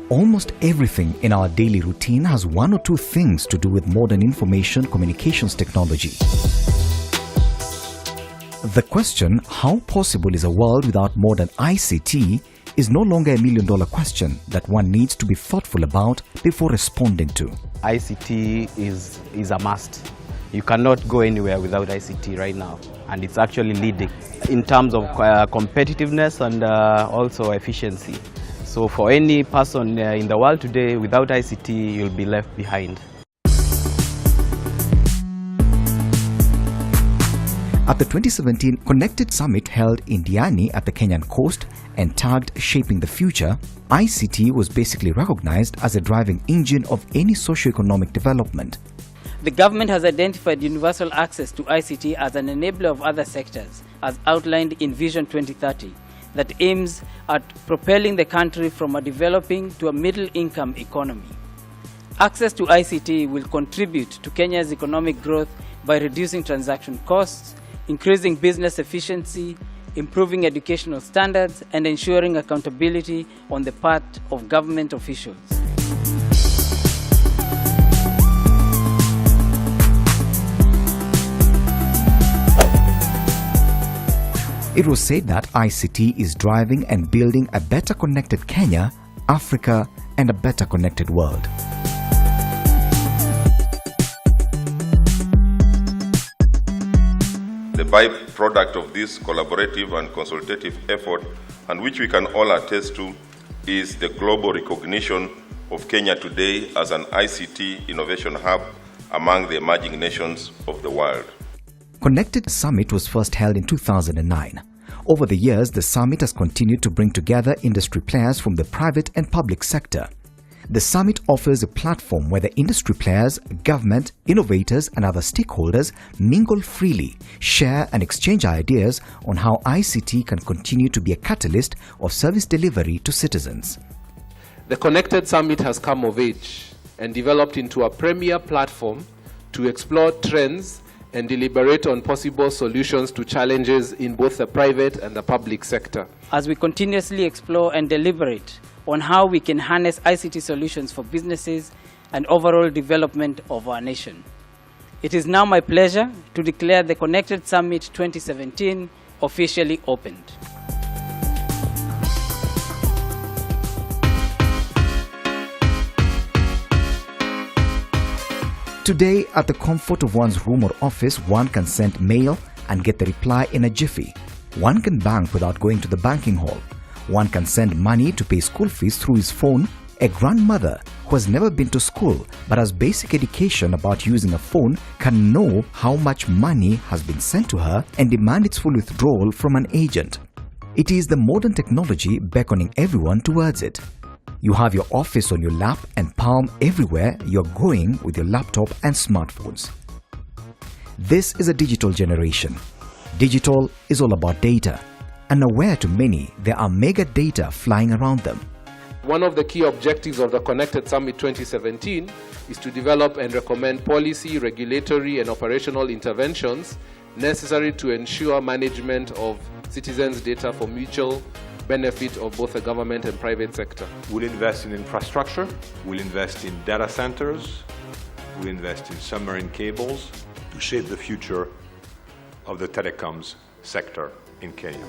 Almost everything in our daily routine has one or two things to do with modern information communications technology. The question, how possible is a world without modern ICT, is no longer a million-dollar question that one needs to be thoughtful about before responding to. ICT is a must. You cannot go anywhere without ICT right now, and it's actually leading in terms of competitiveness and also efficiency. So for any person in the world today, without ICT, you'll be left behind. At the 2017 Connected Summit held in Diani at the Kenyan coast and tagged Shaping the Future, ICT was basically recognized as a driving engine of any socio-economic development. The government has identified universal access to ICT as an enabler of other sectors, as outlined in Vision 2030, that aims at propelling the country from a developing to a middle-income economy. Access to ICT will contribute to Kenya's economic growth by reducing transaction costs, increasing business efficiency, improving educational standards, and ensuring accountability on the part of government officials. It was said that ICT is driving and building a better connected Kenya, Africa, and a better connected world. The byproduct of this collaborative and consultative effort, and which we can all attest to, is the global recognition of Kenya today as an ICT innovation hub among the emerging nations of the world. Connected Summit was first held in 2009. Over the years, the summit has continued to bring together industry players from the private and public sector. The summit offers a platform where the industry players, government, innovators, and other stakeholders mingle freely, share and exchange ideas on how ICT can continue to be a catalyst of service delivery to citizens. The Connected Summit has come of age and developed into a premier platform to explore trends and deliberate on possible solutions to challenges in both the private and the public sector. As we continuously explore and deliberate on how we can harness ICT solutions for businesses and overall development of our nation. It is now my pleasure to declare the Connected Summit 2017 officially opened. Today, at the comfort of one's room or office, one can send mail and get the reply in a jiffy. One can bank without going to the banking hall. One can send money to pay school fees through his phone. A grandmother who has never been to school but has basic education about using a phone can know how much money has been sent to her and demand its full withdrawal from an agent. It is the modern technology beckoning everyone towards it. You have your office on your lap and palm everywhere you're going with your laptop and smartphones. This is a digital generation. Digital is all about data. Unaware to many, there are mega data flying around them. One of the key objectives of the Connected Summit 2017 is to develop and recommend policy, regulatory, and operational interventions necessary to ensure management of citizens' data for mutual benefit of both the government and private sector. We'll invest in infrastructure, we'll invest in data centers, we'll invest in submarine cables to shape the future of the telecoms sector in Kenya.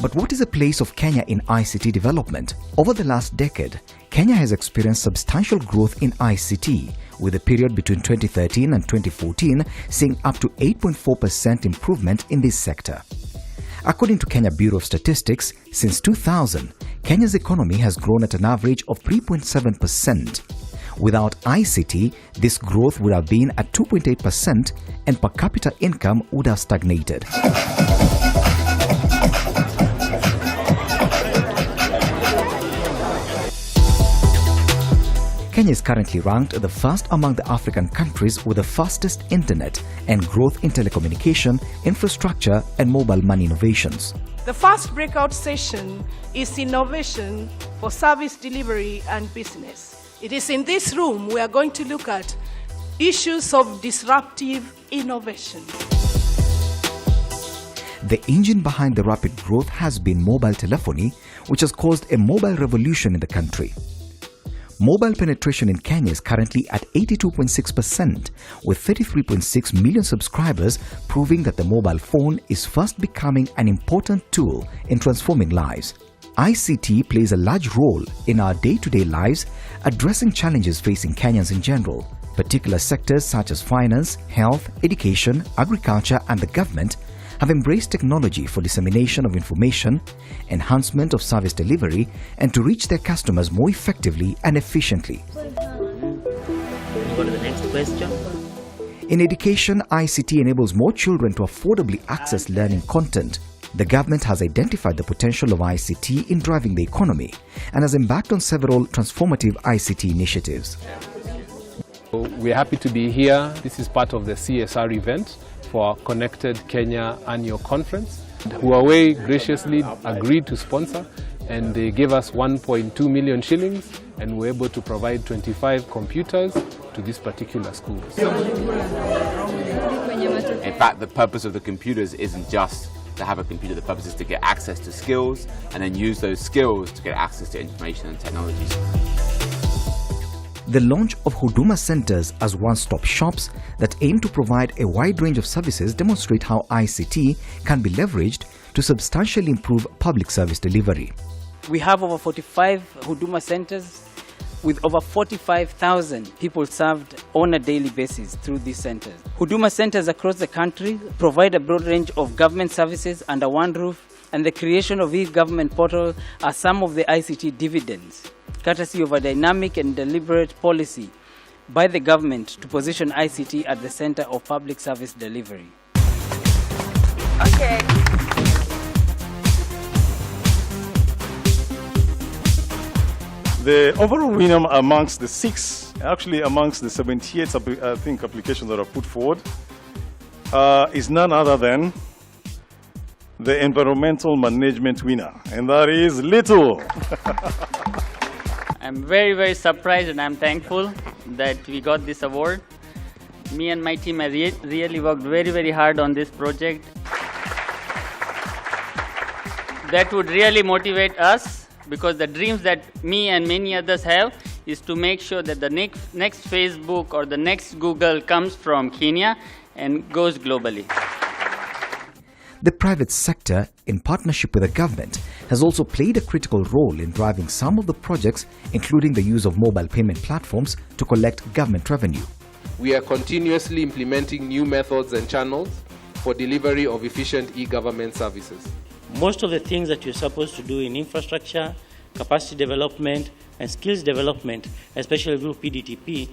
But what is the place of Kenya in ICT development? Over the last decade, Kenya has experienced substantial growth in ICT, with the period between 2013 and 2014 seeing up to 8.4% improvement in this sector. According to Kenya Bureau of Statistics, since 2000, Kenya's economy has grown at an average of 3.7%. Without ICT, this growth would have been at 2.8% and per capita income would have stagnated. Kenya is currently ranked the first among the African countries with the fastest internet and growth in telecommunication, infrastructure, and mobile money innovations. The first breakout session is Innovation for Service Delivery and Business. It is in this room we are going to look at issues of disruptive innovation. The engine behind the rapid growth has been mobile telephony, which has caused a mobile revolution in the country. Mobile penetration in Kenya is currently at 82.6%, with 33.6 million subscribers, proving that the mobile phone is fast becoming an important tool in transforming lives. ICT plays a large role in our day-to-day lives, addressing challenges facing Kenyans in general. Particular sectors such as finance, health, education, agriculture and the government have embraced technology for dissemination of information, enhancement of service delivery, and to reach their customers more effectively and efficiently. Go to the next question. In education, ICT enables more children to affordably access learning content. The government has identified the potential of ICT in driving the economy and has embarked on several transformative ICT initiatives. We're happy to be here. This is part of the CSR event for our Connected Kenya annual conference. Huawei graciously agreed to sponsor, and they gave us 1.2 million shillings, and we're able to provide 25 computers to this particular school. In fact, the purpose of the computers isn't just to have a computer. The purpose is to get access to skills and then use those skills to get access to information and technologies. The launch of Huduma centers as one-stop shops that aim to provide a wide range of services demonstrate how ICT can be leveraged to substantially improve public service delivery. We have over 45 Huduma centers with over 45,000 people served on a daily basis through these centers. Huduma centers across the country provide a broad range of government services under one roof, and the creation of e-government portal are some of the ICT dividends, courtesy of a dynamic and deliberate policy by the government to position ICT at the center of public service delivery. Okay. The overall winner amongst the 78 applications that are put forward is none other than the environmental management winner, and that is Little. I'm very, very surprised, and I'm thankful that we got this award. Me and my team have really worked very, very hard on this project. That would really motivate us, because the dreams that me and many others have is to make sure that the next Facebook or the next Google comes from Kenya and goes globally. The private sector, in partnership with the government, has also played a critical role in driving some of the projects, including the use of mobile payment platforms to collect government revenue. We are continuously implementing new methods and channels for delivery of efficient e-government services. Most of the things that you're supposed to do in infrastructure, capacity development, and skills development, especially through PDTP,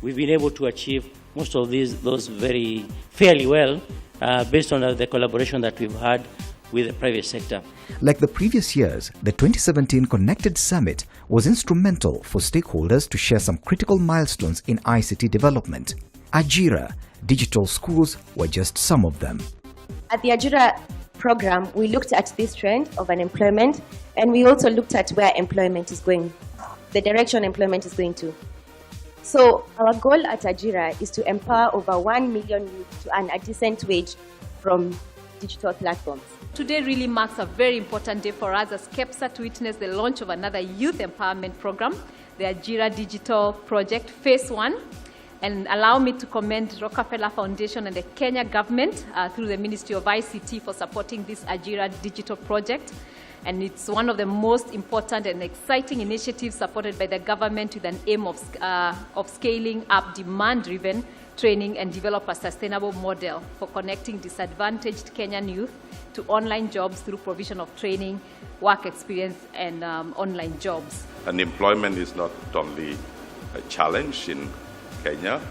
we've been able to achieve most of those very fairly well, based on the collaboration that we've had with the private sector. Like the previous years, the 2017 Connected Summit was instrumental for stakeholders to share some critical milestones in ICT development. Ajira, digital schools were just some of them. At the Ajira program, we looked at this trend of unemployment, and we also looked at where employment is going, the direction employment is going to. So our goal at Ajira is to empower over 1 million youth to earn a decent wage from digital platforms. Today really marks a very important day for us as KEPSA to witness the launch of another youth empowerment program, the Ajira Digital Project Phase 1. And allow me to commend Rockefeller Foundation and the Kenya government through the Ministry of ICT for supporting this Ajira Digital Project. And it's one of the most important and exciting initiatives supported by the government with an aim of scaling up demand-driven training and develop a sustainable model for connecting disadvantaged Kenyan youth to online jobs through provision of training, work experience, and online jobs. And employment is not only a challenge in Kenya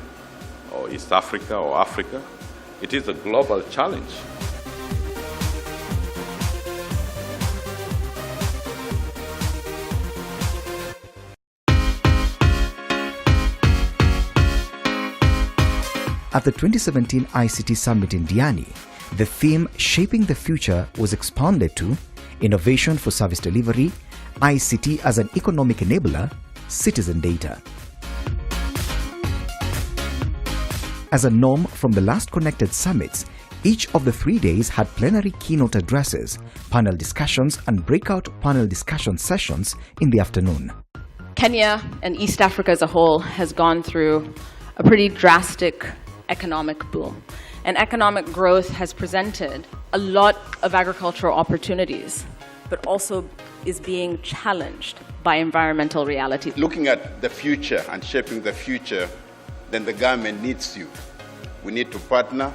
or East Africa or Africa, it is a global challenge. At the 2017 ICT Summit in Diani, the theme Shaping the Future was expanded to Innovation for Service Delivery, ICT as an Economic Enabler, Citizen Data. As a norm from the last Connected Summits, Each of the 3 days had plenary keynote addresses, panel discussions and breakout panel discussion sessions in the afternoon. Kenya and East Africa as a whole has gone through a pretty drastic economic boom. And economic growth has presented a lot of agricultural opportunities, but also is being challenged by environmental realities. Looking at the future and shaping the future, then the government needs you. We need to partner.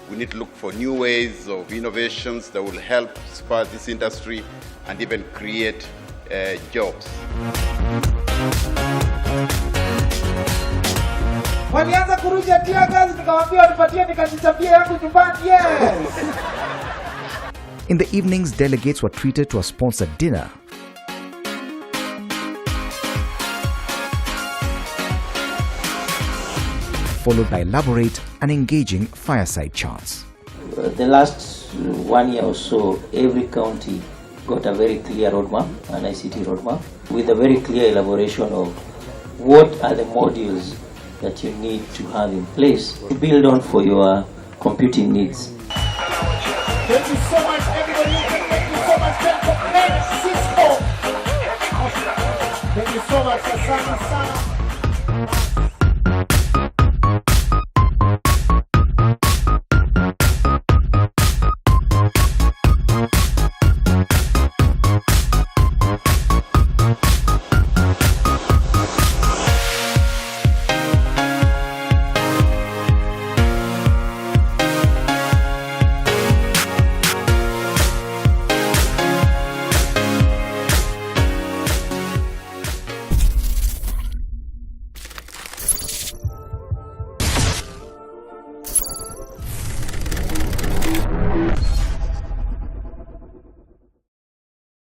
We need to look for new ways of innovations that will help spur this industry and even create jobs. Walianza kurusha tia gazi, nikawaambia wanipatie nikajichapia yangu nyumbani. Yes. In the evenings, delegates were treated to a sponsored dinner. Followed by elaborate and engaging fireside chats. The last 1 year or so, every county got a very clear roadmap, an ICT roadmap, with a very clear elaboration of what are the modules that you need to have in place to build on for your computing needs. Thank you so much, everybody. Thank you so much, Cisco. Thank you so much, Asante sana.